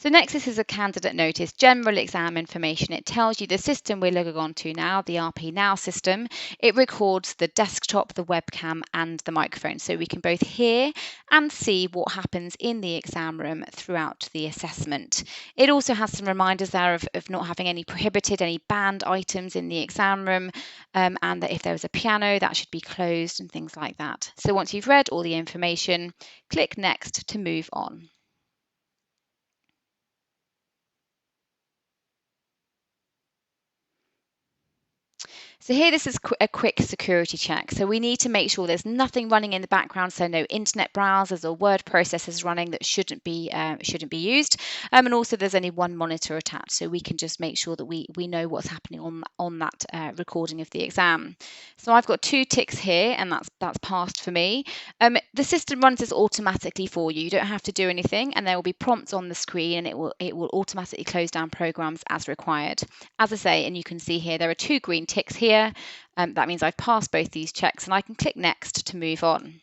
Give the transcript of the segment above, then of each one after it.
So next, this is a candidate notice, general exam information. It tells you the system we're logging on to now, the RP Now system. It records the desktop, the webcam and the microphone, so we can both hear and see what happens in the exam room throughout the assessment. It also has some reminders there of not having any prohibited, any banned items in the exam room, and that if there was a piano, that should be closed and things like that. So once you've read all the information, click Next to move on. So here, this is a quick security check. So we need to make sure there's nothing running in the background, so no internet browsers or word processors running that shouldn't be used. And also there's only one monitor attached, so we can just make sure that we know what's happening on that recording of the exam. So I've got 2 ticks here, and that's passed for me. The system runs this automatically for you. You don't have to do anything, and there will be prompts on the screen, and it will automatically close down programs as required. As I say, and you can see here, there are 2 green ticks here. That means I've passed both these checks, and I can click Next to move on.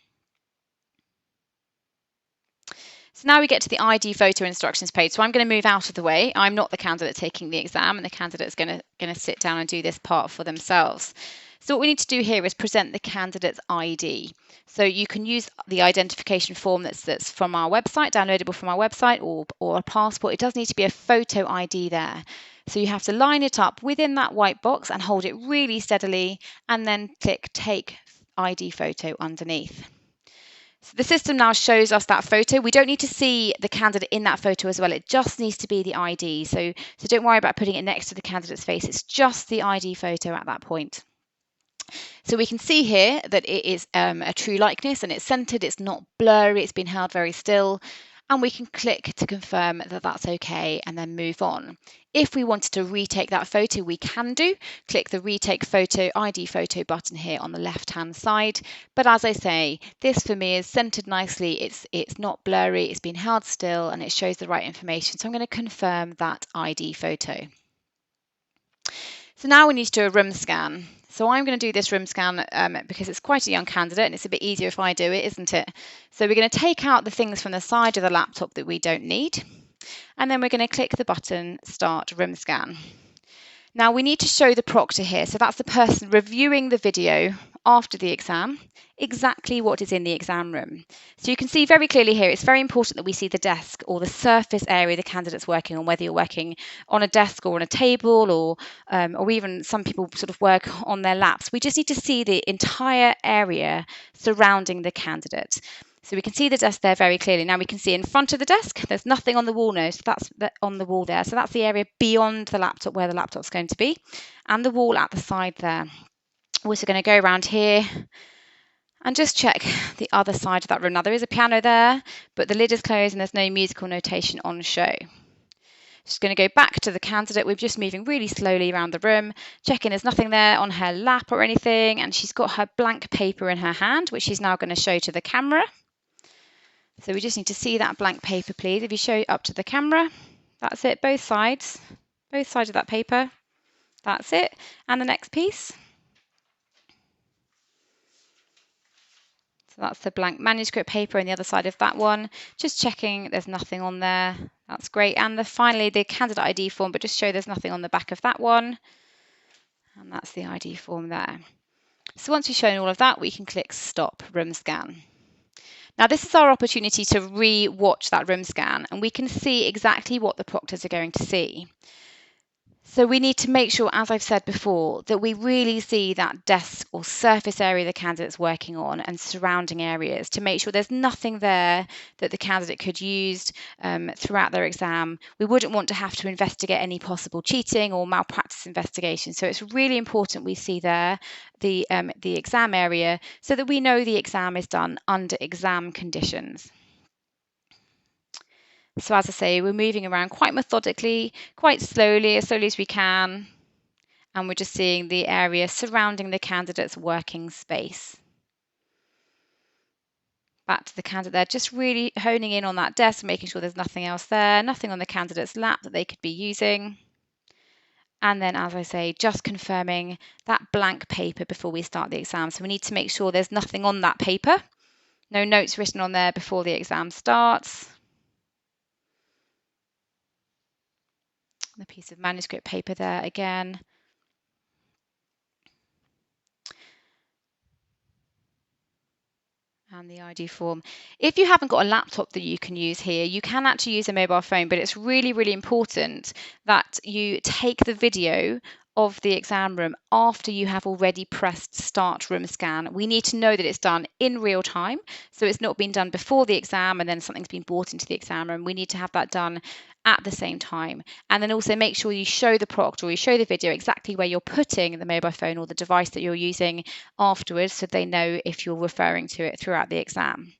So now we get to the ID photo instructions page. So I'm going to move out of the way. I'm not the candidate taking the exam, and the candidate is going to sit down and do this part for themselves. So what we need to do here is present the candidate's ID. So you can use the identification form that's from our website, downloadable from our website, or a passport. It does need to be a photo ID there. So you have to line it up within that white box and hold it really steadily, and then click Take ID Photo underneath. So the system now shows us that photo. We don't need to see the candidate in that photo as well. It just needs to be the ID. So don't worry about putting it next to the candidate's face. It's just the ID photo at that point. So we can see here that it is a true likeness, and it's centered, it's not blurry, it's been held very still. And we can click to confirm that that's okay and then move on. If we wanted to retake that photo, we can do. Click the Retake Photo ID Photo button here on the left-hand side. But as I say, this for me is centered nicely. It's not blurry, it's been held still, and it shows the right information. So I'm going to confirm that ID photo. So now we need to do a room scan. So I'm going to do this room scan because it's quite a young candidate, and it's a bit easier if I do it, isn't it? So we're going to take out the things from the side of the laptop that we don't need, and then we're going to click the button Start Room Scan. Now we need to show the proctor here, so that's the person reviewing the video after the exam, exactly what is in the exam room. So you can see very clearly here, it's very important that we see the desk or the surface area the candidate's working on, whether you're working on a desk or on a table, or even some people sort of work on their laps. We just need to see the entire area surrounding the candidate. So we can see the desk there very clearly. Now we can see in front of the desk, there's nothing on the wall now, so that's on the wall there. So that's the area beyond the laptop where the laptop's going to be, and the wall at the side there. We're also going to go around here and just check the other side of that room. Now there is a piano there, but the lid is closed and there's no musical notation on show. Just going to go back to the candidate. We're just moving really slowly around the room, checking there's nothing there on her lap or anything, and she's got her blank paper in her hand, which she's now going to show to the camera. So we just need to see that blank paper, please. If you show it up to the camera, that's it, both sides of that paper. That's it. And the next piece. So that's the blank manuscript paper on the other side of that one. Just checking there's nothing on there. That's great. And finally, the candidate ID form, but just show there's nothing on the back of that one. And that's the ID form there. So once we've shown all of that, we can click Stop Room Scan. Now this is our opportunity to re-watch that room scan, and we can see exactly what the proctors are going to see. So we need to make sure, as I've said before, that we really see that desk or surface area the candidate's working on and surrounding areas to make sure there's nothing there that the candidate could use throughout their exam. We wouldn't want to have to investigate any possible cheating or malpractice investigation. So it's really important we see there the exam area so that we know the exam is done under exam conditions. So as I say, we're moving around quite methodically, quite slowly as we can, and we're just seeing the area surrounding the candidate's working space. Back to the candidate there, just really honing in on that desk, making sure there's nothing else there, nothing on the candidate's lap that they could be using. And then, as I say, just confirming that blank paper before we start the exam. So we need to make sure there's nothing on that paper, no notes written on there before the exam starts. The piece of manuscript paper there again. And the ID form. If you haven't got a laptop that you can use here, you can actually use a mobile phone, but it's really, really important that you take the video of the exam room after you have already pressed start room scan. We need to know that it's done in real time, so it's not been done before the exam and then something's been brought into the exam room. We need to have that done at the same time. And then also make sure you show the proctor or you show the video exactly where you're putting the mobile phone or the device that you're using afterwards, so they know if you're referring to it throughout the exam.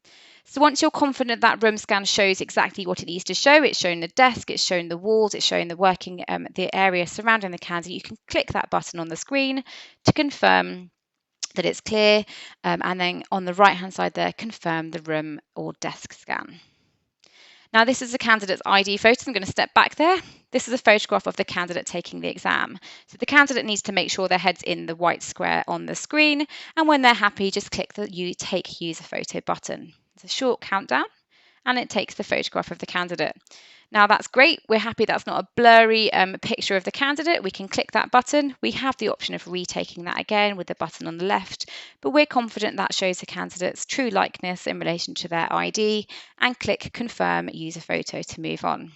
So once you're confident that room scan shows exactly what it needs to show, it's shown the desk, it's shown the walls, it's shown the working, the area surrounding the candidate, you can click that button on the screen to confirm that it's clear, and then on the right hand side there, confirm the room or desk scan. Now this is the candidate's ID photo. I'm going to step back there. This is a photograph of the candidate taking the exam. So the candidate needs to make sure their head's in the white square on the screen, and when they're happy, just click the Take User Photo button. It's a short countdown, and it takes the photograph of the candidate. Now that's great. We're happy that's not a blurry picture of the candidate. We can click that button. We have the option of retaking that again with the button on the left, but we're confident that shows the candidate's true likeness in relation to their ID, and click Confirm User Photo to move on.